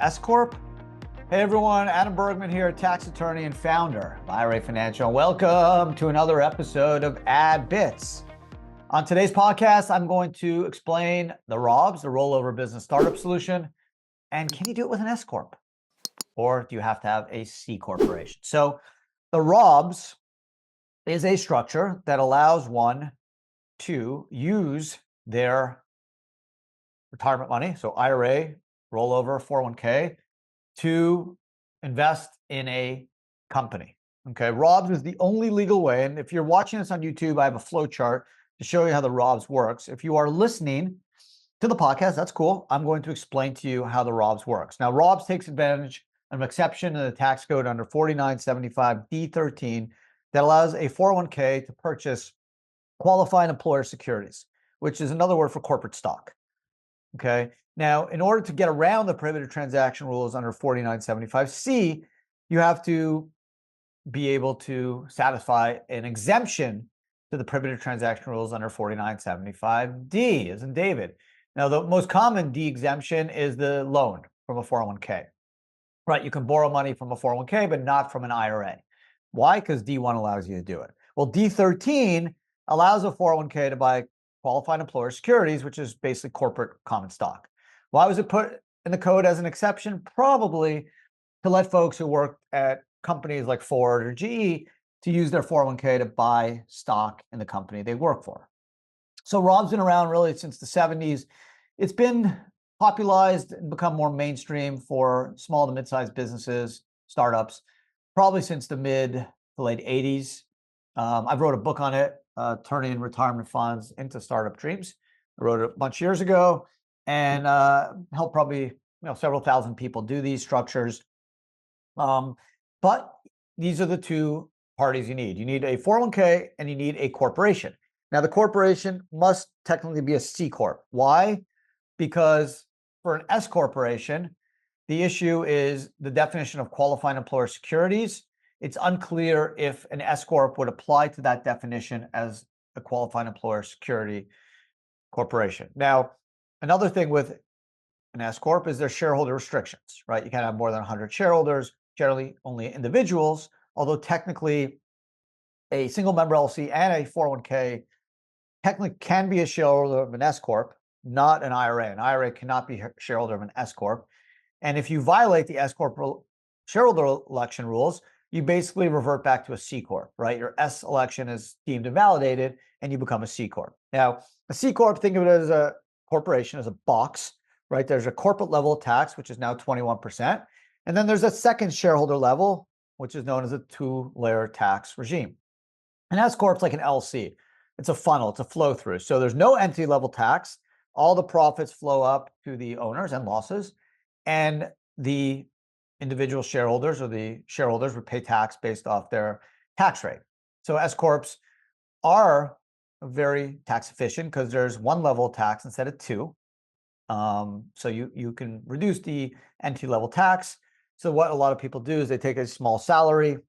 S Corp. Hey everyone, Adam Bergman here, tax attorney and founder of IRA Financial. Welcome to another episode of AdBits. On today's podcast, I'm going to explain the ROBS, the Rollover Business Startup solution, and can you do it with an S Corp? Or do you have to have a C Corporation? So the ROBS is a structure that allows one to use their retirement money, so IRA, rollover, 401k, to invest in a company. Okay, ROBS is the only legal way. And if you're watching this on YouTube, I have a flow chart to show you how the ROBS works. If you are listening to the podcast, that's cool. I'm going to explain to you how the ROBS works. Now, ROBS takes advantage of an exception in the tax code under 4975D13 that allows a 401k to purchase qualified employer securities, which is another word for corporate stock. Okay. Now, in order to get around the prohibited transaction rules under 4975C, you have to be able to satisfy an exemption to the prohibited transaction rules under 4975D, as in David. Now, the most common D exemption is the loan from a 401k. Right? You can borrow money from a 401k, but not from an IRA. Why? Because D1 allows you to do it. Well, D13 allows a 401k to buy qualified employer securities, which is basically corporate common stock. Why was it put in the code as an exception? Probably to let folks who work at companies like Ford or GE to use their 401k to buy stock in the company they work for. So ROB's been around really since the 70s. It's been popularized and become more mainstream for small to mid-sized businesses, startups, probably since the mid to late 80s. I've wrote a book on it, turning retirement funds into startup dreams. I wrote it a bunch of years ago and helped probably several thousand people do these structures. But these are the two parties you need. You need a 401k and you need a corporation. Now, the corporation must technically be a C Corp. Why? Because for an S Corporation, the issue is the definition of qualified employer securities. It's unclear if an S Corp would apply to that definition as a qualified employer security corporation. Now, another thing with an S Corp is their shareholder restrictions, right? You can't have more than 100 shareholders, generally only individuals, although technically a single member LLC and a 401k technically can be a shareholder of an S Corp, not an IRA. An IRA cannot be a shareholder of an S Corp. And if you violate the S Corp shareholder election rules, you basically revert back to a C Corp, right? Your S election is deemed invalidated and you become a C Corp. Now, a C Corp, think of it as a corporation, as a box, right? There's a corporate level tax, which is now 21%. And then there's a second shareholder level, which is known as a two-layer tax regime. An S Corp is like an LC. It's a funnel, it's a flow through. So there's no entity level tax. All the profits flow up to the owners and losses. And the individual shareholders or the shareholders would pay tax based off their tax rate. So S Corps are very tax efficient because there's one level of tax instead of two. So you can reduce the entity level tax. So what a lot of people do is they take a small salary,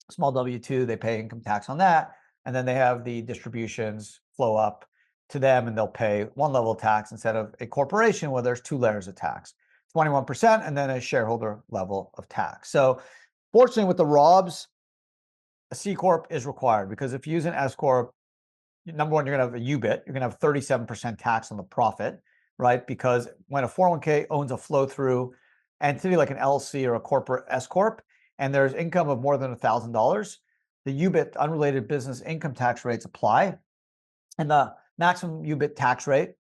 small W-2, they pay income tax on that, and then they have the distributions flow up to them and they'll pay one level of tax instead of a corporation where there's two layers of tax. 21% and then a shareholder level of tax. So fortunately with the ROBS, a C Corp is required because if you use an S Corp, number one, you're going to have a UBIT. You're going to have 37% tax on the profit, right? Because when a 401k owns a flow through entity like an LLC or a corporate S Corp, and there's income of more than $1,000, the UBIT, unrelated business income tax rates apply. And the maximum UBIT tax rate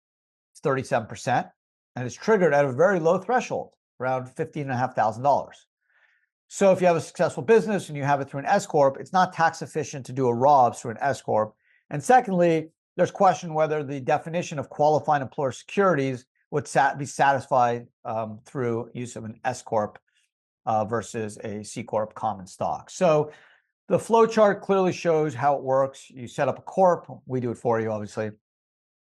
is 37%. And it's triggered at a very low threshold, around $15,500. So if you have a successful business and you have it through an S Corp, it's not tax efficient to do a ROBS through an S Corp. And secondly, there's question whether the definition of qualified employer securities would be satisfied through use of an S Corp versus a C Corp common stock. So the flow chart clearly shows how it works. You set up a Corp. We do it for you, obviously.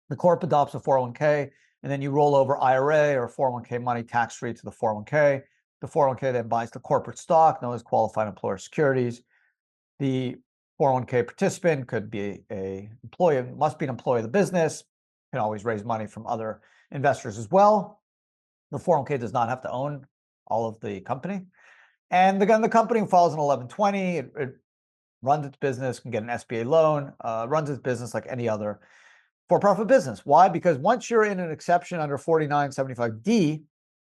The Corp adopts a 401k. And then you roll over IRA or 401k money tax-free to the 401k. The 401k then buys the corporate stock known as qualified employer securities. The 401k participant could be a employee, must be an employee of the business, can always raise money from other investors as well. The 401k does not have to own all of the company. And again, the company follows an 1120. It runs its business, can get an SBA loan, runs its business like any other for-profit business. Why? Because once you're in an exception under 4975D,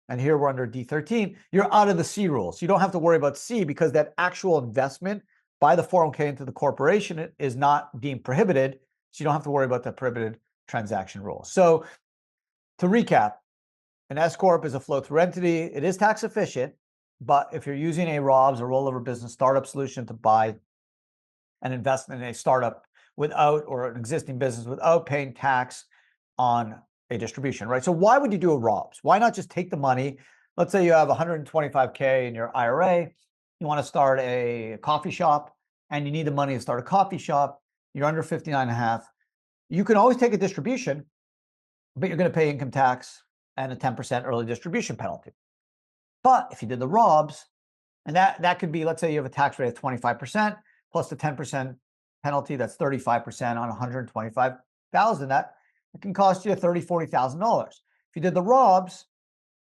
and here we're under D13, you're out of the C rules. You don't have to worry about C because that actual investment by the 401k into the corporation is not deemed prohibited. So you don't have to worry about the prohibited transaction rule. So to recap, an S Corp is a flow-through entity. It is tax efficient, but if you're using a ROBS, a rollover business startup solution, to buy an investment in a startup without, or an existing business without paying tax on a distribution, right? So why would you do a ROBS? Why not just take the money? Let's say you have 125K in your IRA. You want to start a coffee shop and you need the money to start a coffee shop. You're under 59.5. You can always take a distribution, but you're going to pay income tax and a 10% early distribution penalty. But if you did the ROBS, and that could be, let's say you have a tax rate of 25% plus the 10% penalty, that's 35% on 125,000. That it can cost you $30,000, $40,000. If you did the ROBS,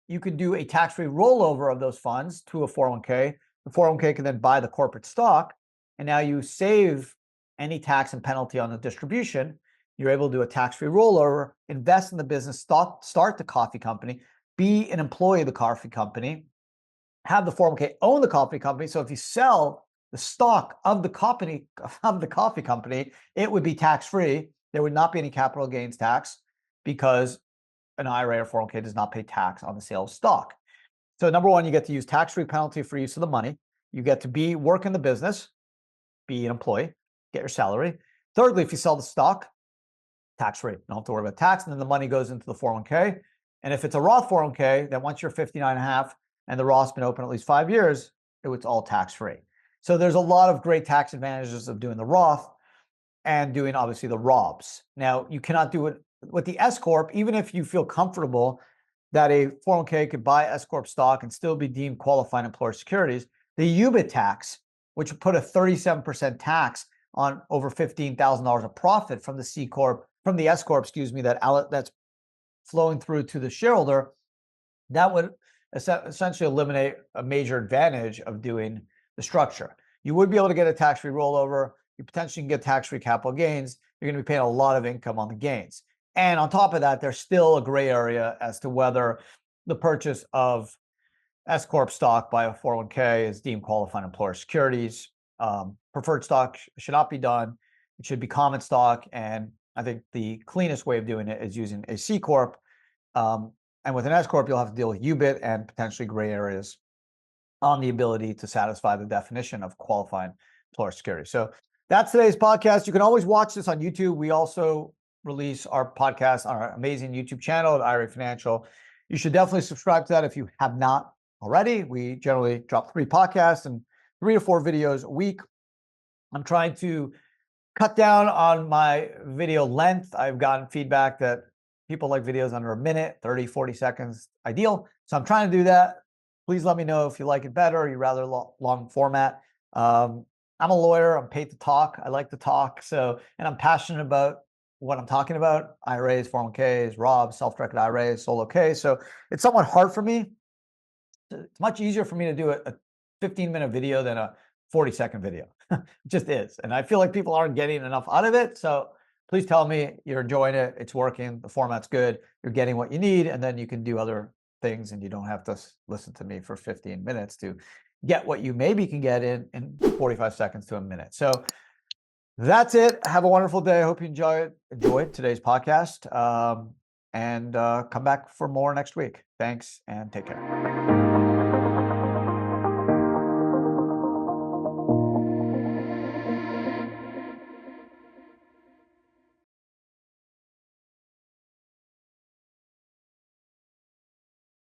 you could do a tax-free rollover of those funds to a 401k. The 401k can then buy the corporate stock, and now you save any tax and penalty on the distribution. You're able to do a tax-free rollover, invest in the business, start the coffee company, be an employee of the coffee company, have the 401k own the coffee company. So if you sell the stock of the coffee company, it would be tax-free. There would not be any capital gains tax because an IRA or 401k does not pay tax on the sale of stock. So number one, you get to use tax-free penalty for use of the money. You get to work in the business, be an employee, get your salary. Thirdly, if you sell the stock, tax-free. You don't have to worry about tax. And then the money goes into the 401k. And if it's a Roth 401k, then once you're 59.5 and the Roth's been open at least 5 years, it's all tax-free. So there's a lot of great tax advantages of doing the Roth and doing obviously the ROBS. Now, you cannot do it with the S Corp, even if you feel comfortable that a 401k could buy S Corp stock and still be deemed qualified employer securities. The UBIT tax, which would put a 37% tax on over $15,000 of profit from the C Corp, from the S Corp, that's flowing through to the shareholder, that would essentially eliminate a major advantage of doing the structure. You would be able to get a tax-free rollover. You potentially can get tax-free capital gains. You're going to be paying a lot of income on the gains. And on top of that, there's still a gray area as to whether the purchase of S Corp stock by a 401k is deemed qualified employer securities. Preferred stock should not be done. It should be common stock. And I think the cleanest way of doing it is using a C Corp. And with an S Corp, you'll have to deal with UBIT and potentially gray areas on the ability to satisfy the definition of qualified employer security. So that's today's podcast. You can always watch this on YouTube. We also release our podcast on our amazing YouTube channel at IRA Financial. You should definitely subscribe to that if you have not already. We generally drop 3 podcasts and 3 to 4 videos a week. I'm trying to cut down on my video length. I've gotten feedback that people like videos under a minute, 30, 40 seconds, ideal. So I'm trying to do that. Please let me know if you like it better or you rather long format. I'm a lawyer. I'm paid to talk. I like to talk. And I'm passionate about what I'm talking about: IRAs, 401ks, ROBS, self-directed IRAs, solo K. So it's somewhat hard for me. It's much easier for me to do a 15-minute video than a 40-second video. It just is. And I feel like people aren't getting enough out of it. So please tell me you're enjoying it. It's working. The format's good. You're getting what you need. And then you can do other things and you don't have to listen to me for 15 minutes to get what you maybe can get in 45 seconds to a minute. So that's it. Have a wonderful day. I hope you enjoyed today's podcast, and come back for more next week. Thanks and take care.